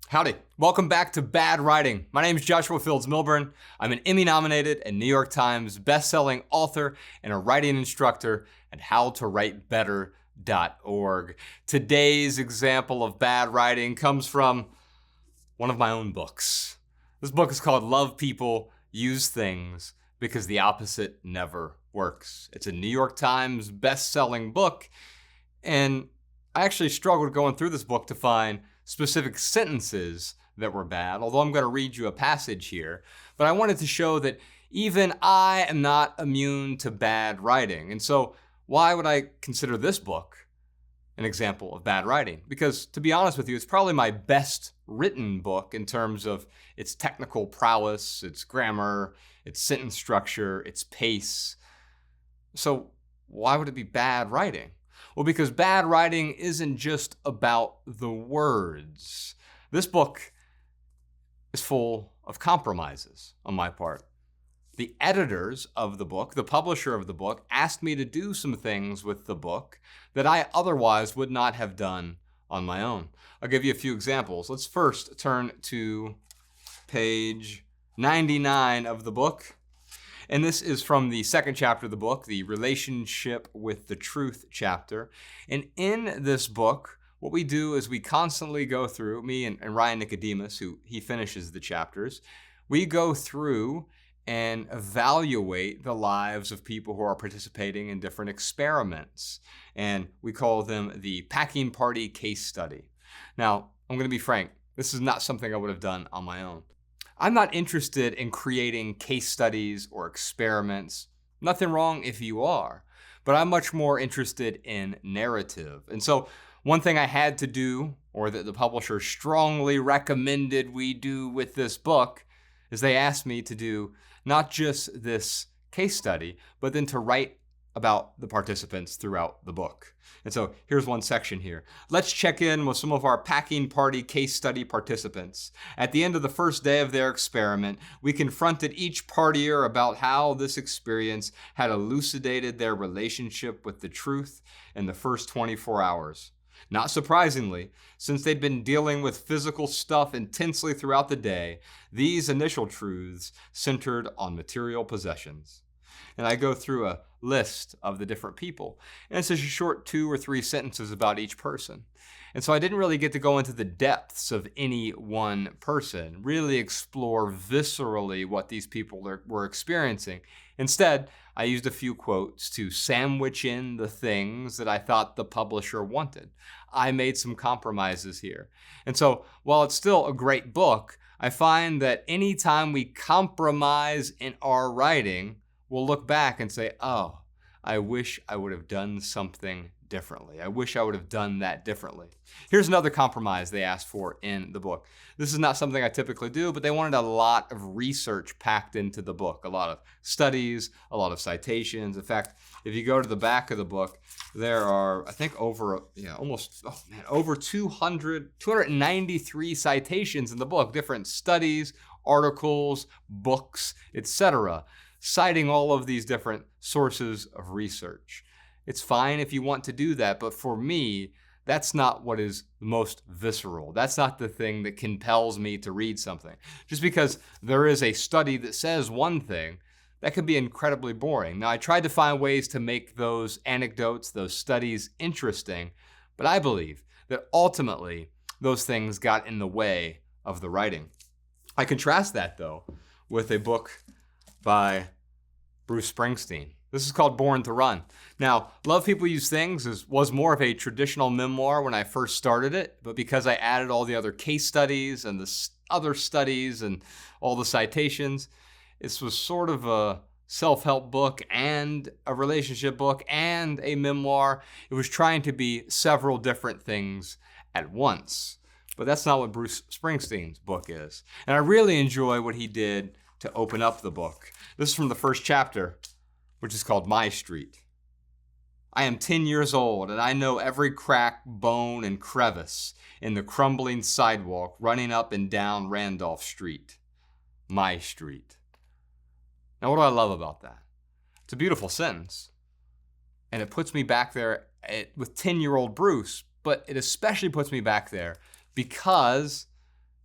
Howdy. Welcome back to Bad Writing. My name is Joshua Fields Milburn. I'm an Emmy-nominated and New York Times best-selling author and a writing instructor at howtowritebetter.org. Today's example of bad writing comes from one of my own books. This book is called Love People, Use Things, because the opposite never works. It's a New York Times best-selling book, and I actually struggled going through this book to find specific sentences that were bad, although I'm going to read you a passage here. But I wanted to show that even I am not immune to bad writing. And so why would I consider this book an example of bad writing? Because to be honest with you, it's probably my best written book in terms of its technical prowess, its grammar, its sentence structure, its pace. So why would it be bad writing? Well, because bad writing isn't just about the words. This book is full of compromises on my part. The editors of the book, the publisher of the book, asked me to do some things with the book that I otherwise would not have done on my own. I'll give you a few examples. Let's first turn to page 99 of the book. And this is from the second chapter of the book, the Relationship with the Truth chapter. And in this book, what we do is we constantly go through, me and Ryan Nicodemus, who he finishes the chapters, we go through and evaluate the lives of people who are participating in different experiments. And we call them the packing party case study. Now, I'm going to be frank, this is not something I would have done on my own. I'm not interested in creating case studies or experiments. Nothing wrong if you are, but I'm much more interested in narrative. And so one thing I had to do, or that the publisher strongly recommended we do with this book, is they asked me to do not just this case study, but then to write about the participants throughout the book. And so here's one section here. Let's check in with some of our packing party case study participants. At the end of the first day of their experiment, we confronted each partier about how this experience had elucidated their relationship with the truth in the first 24 hours. Not surprisingly, since they'd been dealing with physical stuff intensely throughout the day, these initial truths centered on material possessions. And I go through a list of the different people. And it's just a short 2 or 3 sentences about each person. And so I didn't really get to go into the depths of any one person, really explore viscerally what these people were experiencing. Instead, I used a few quotes to sandwich in the things that I thought the publisher wanted. I made some compromises here. And so while it's still a great book, I find that anytime we compromise in our writing, we'll look back and say, oh, I wish I would have done something differently. I wish I would have done that differently. Here's another compromise they asked for in the book. This is not something I typically do, but they wanted a lot of research packed into the book, a lot of studies, a lot of citations. In fact, if you go to the back of the book, there are, I think, over 293 citations in the book, different studies, articles, books, etc., citing all of these different sources of research. It's fine if you want to do that, but for me, that's not what is most visceral. That's not the thing that compels me to read something. Just because there is a study that says one thing, that could be incredibly boring. Now, I tried to find ways to make those anecdotes, those studies interesting, but I believe that ultimately those things got in the way of the writing. I contrast that, though, with a book by Bruce Springsteen. This is called Born to Run. Now, Love People Use Things was more of a traditional memoir when I first started it, but because I added all the other case studies and the other studies and all the citations, this was sort of a self-help book and a relationship book and a memoir. It was trying to be several different things at once, but that's not what Bruce Springsteen's book is. And I really enjoy what he did to open up the book. This is from the first chapter, which is called My Street. I am 10 years old, and I know every crack, bone, and crevice in the crumbling sidewalk running up and down Randolph Street. My street. Now, what do I love about that? It's a beautiful sentence, and it puts me back there with 10-year-old Bruce, but it especially puts me back there because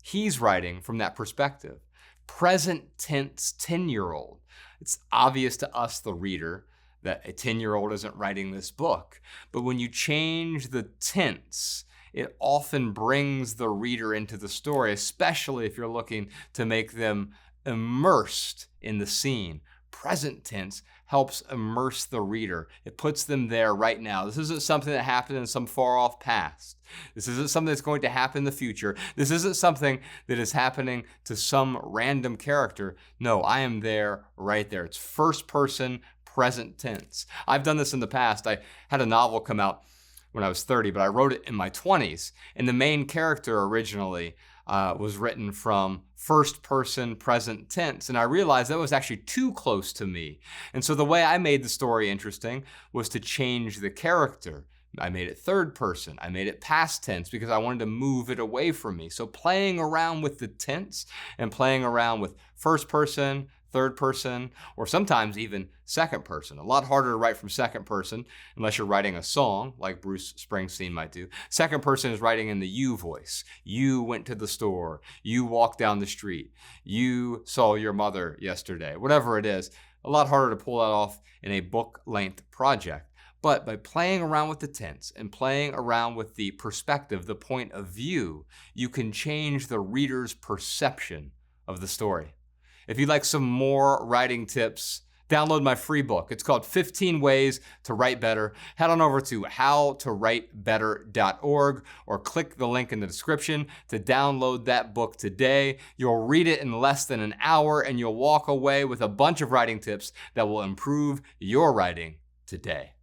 He's writing from that perspective. Present tense 10-year-old. It's obvious to us, the reader, that a 10-year-old isn't writing this book. But when you change the tense, it often brings the reader into the story, especially if you're looking to make them immersed in the scene. Present tense helps immerse the reader. It puts them there right now. This isn't something that happened in some far off past. This isn't something that's going to happen in the future. This isn't something that is happening to some random character. No, I am there right there. It's first person, present tense. I've done this in the past. I had a novel come out when I was 30, but I wrote it in my 20s. And the main character originally was written from first person present tense. And I realized that was actually too close to me. And so the way I made the story interesting was to change the character. I made it third person. I made it past tense because I wanted to move it away from me. So playing around with the tense and playing around with first person, third person, or sometimes even second person. A lot harder to write from second person unless you're writing a song like Bruce Springsteen might do. Second person is writing in the you voice. You went to the store. You walked down the street. You saw your mother yesterday. Whatever it is, a lot harder to pull that off in a book-length project. But by playing around with the tense and playing around with the perspective, the point of view, you can change the reader's perception of the story. If you'd like some more writing tips, download my free book. It's called 15 Ways to Write Better. Head on over to howtowritebetter.org or click the link in the description to download that book today. You'll read it in less than an hour and you'll walk away with a bunch of writing tips that will improve your writing today.